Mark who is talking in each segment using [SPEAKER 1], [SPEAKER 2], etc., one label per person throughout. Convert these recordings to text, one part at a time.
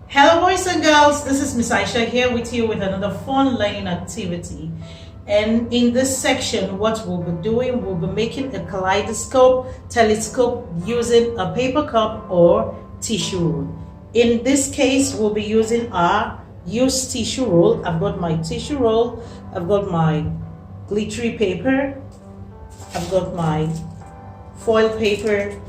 [SPEAKER 1] Hello boys and girls, this is Miss Aisha here with you with another fun learning activity. And in this section, what we'll be doing, we'll be making a kaleidoscope, telescope using a paper cup or tissue roll. In this case, we'll be using our used tissue roll. I've got my tissue roll, I've got my glittery paper, I've got my foil paper,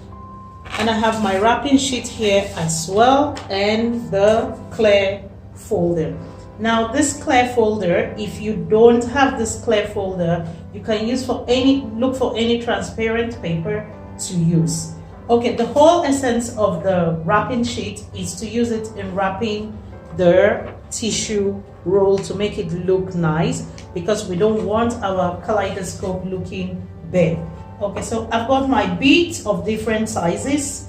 [SPEAKER 1] and I have my wrapping sheet here as well, and the clear folder. Now this clear folder, if you don't have this clear folder, you can use look for any transparent paper to use. Okay, the whole essence of the wrapping sheet is to use it in wrapping the tissue roll to make it look nice, because we don't want our kaleidoscope looking bare. Okay, so I've got my beads of different sizes,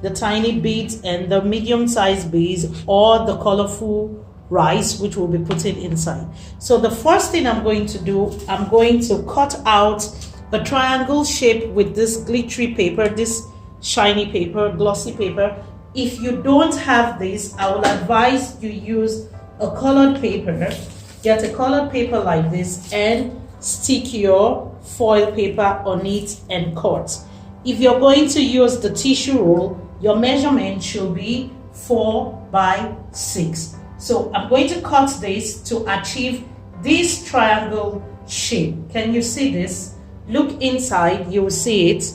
[SPEAKER 1] the tiny beads and the medium sized beads, or the colorful rice which we'll be putting inside. So the first thing I'm going to do, I'm going to cut out a triangle shape with this glittery paper, this shiny paper, glossy paper. If you don't have this, I will advise you use a colored paper. Get a colored paper like this and stick your foil paper on it and cut. If you're going to use the tissue roll, your measurement should be 4 by 6. So I'm going to cut this to achieve this triangle shape. Can you see this? Look inside, you will see it.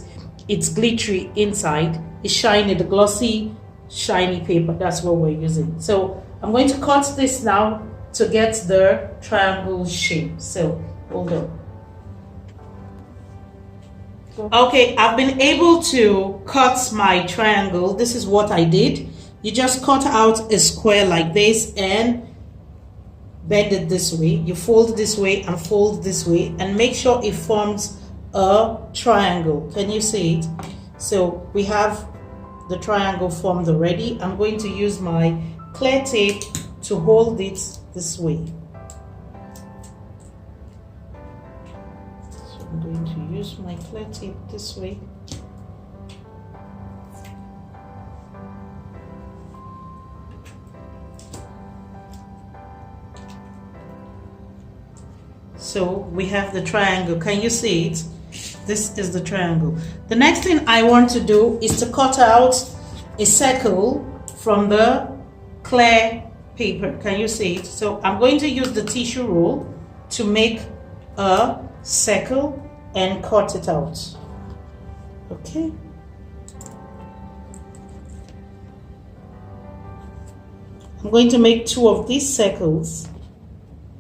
[SPEAKER 1] It's glittery inside. It's shiny, the glossy, shiny paper. That's what we're using. So I'm going to cut this now to get the triangle shape. So hold on. Okay, I've been able to cut my triangle. This is what I did. You just cut out a square like this and bend it this way. You fold this way and fold this way and make sure it forms a triangle. Can you see it? So we have the triangle formed already. I'm going to use my clear tape to hold it this way. I'm going to use my clear tape this way. So we have the triangle. Can you see it? This is the triangle. The next thing I want to do is to cut out a circle from the clear paper. Can you see it? So I'm going to use the tissue roll to make a circle and cut it out. Okay. I'm going to make 2 of these circles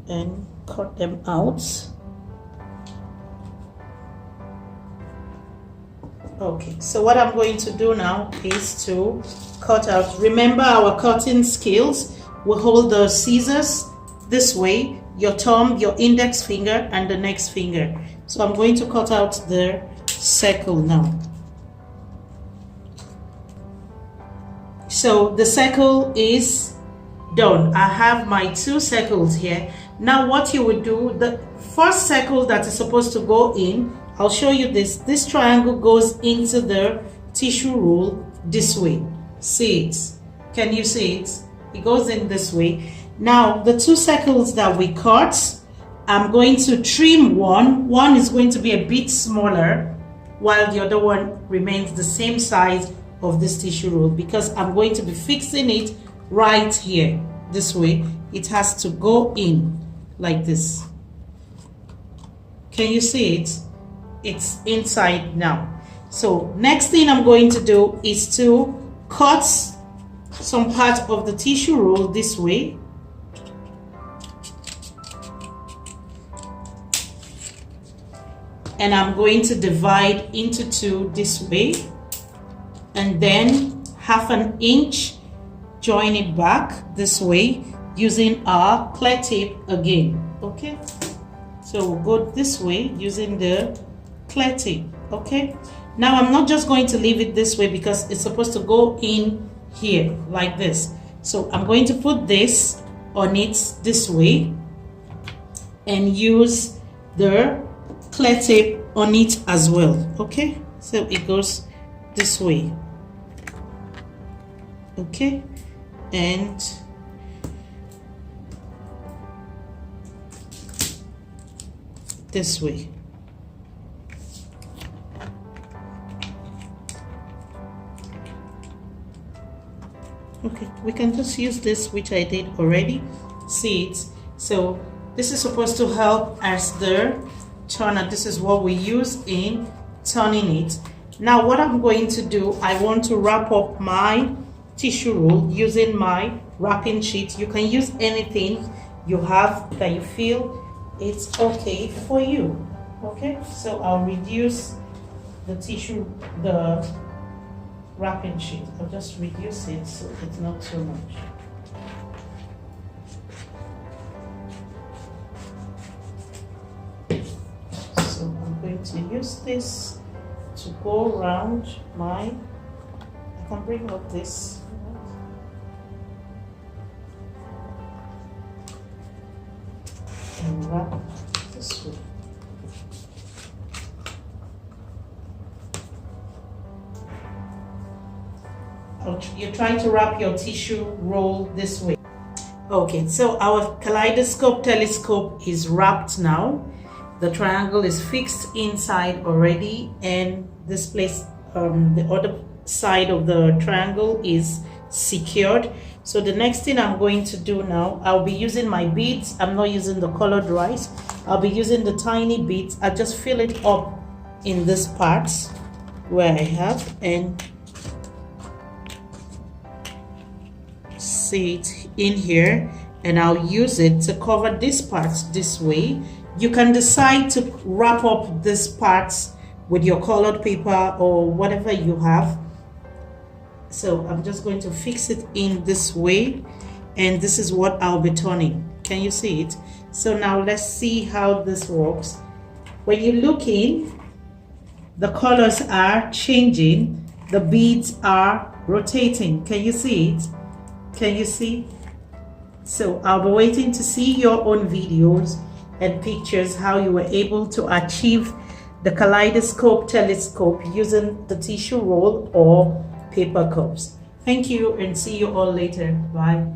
[SPEAKER 1] and cut them out. Okay, so what I'm going to do now is to cut out. Remember our cutting skills. We hold the scissors this way, your thumb, your index finger, and the next finger. So I'm going to cut out the circle now. So the circle is done. I have my 2 circles here. Now what you would do, the first circle that is supposed to go in, I'll show you this. This triangle goes into the tissue roll this way. See it? Can you see it? It goes in this way. Now the 2 circles that we cut, I'm going to trim one. One is going to be a bit smaller while the other one remains the same size of this tissue roll, because I'm going to be fixing it right here this way. It has to go in like this. Can you see it? It's inside now. So next thing I'm going to do is to cut some part of the tissue roll this way. And I'm going to divide into 2 this way, and then 1/2 inch join it back this way using our clear tape again. Okay, so we'll go this way using the clear tape. Okay, now I'm not just going to leave it this way because it's supposed to go in here like this. So I'm going to put this on it this way and use the clear tape on it as well. Okay, so it goes this way. Okay, and this way. Okay, we can just use this, which I did already. See it? So this is supposed to help as the turner. This is what we use in turning it. Now what I'm going to do, I want to wrap up my tissue roll using my wrapping sheet. You can use anything you have that you feel it's okay for you. Okay, so I'll reduce the wrapping sheet. I'll just reduce it so it's not too much. So I'm going to use this to go around I can bring up this. And wrap this way. You're trying to wrap your tissue roll this way. Okay, so our kaleidoscope telescope is wrapped now. The triangle is fixed inside already, and this place, the other side of the triangle is secured. So the next thing I'm going to do now, I'll be using my beads. I'm not using the colored rice. I'll be using the tiny beads. I'll just fill it up in this part where I have, and see it in here, and I'll use it to cover this part this way. You can decide to wrap up this part with your colored paper or whatever you have. So I'm just going to fix it in this way, and this is what I'll be turning. Can you see it? So now let's see how this works. When you look in, the colors are changing, the beads are rotating. Can you see it? Can you see? So I'll be waiting to see your own videos and pictures how you were able to achieve the kaleidoscope telescope using the tissue roll or paper cups. Thank you, and see you all later. Bye.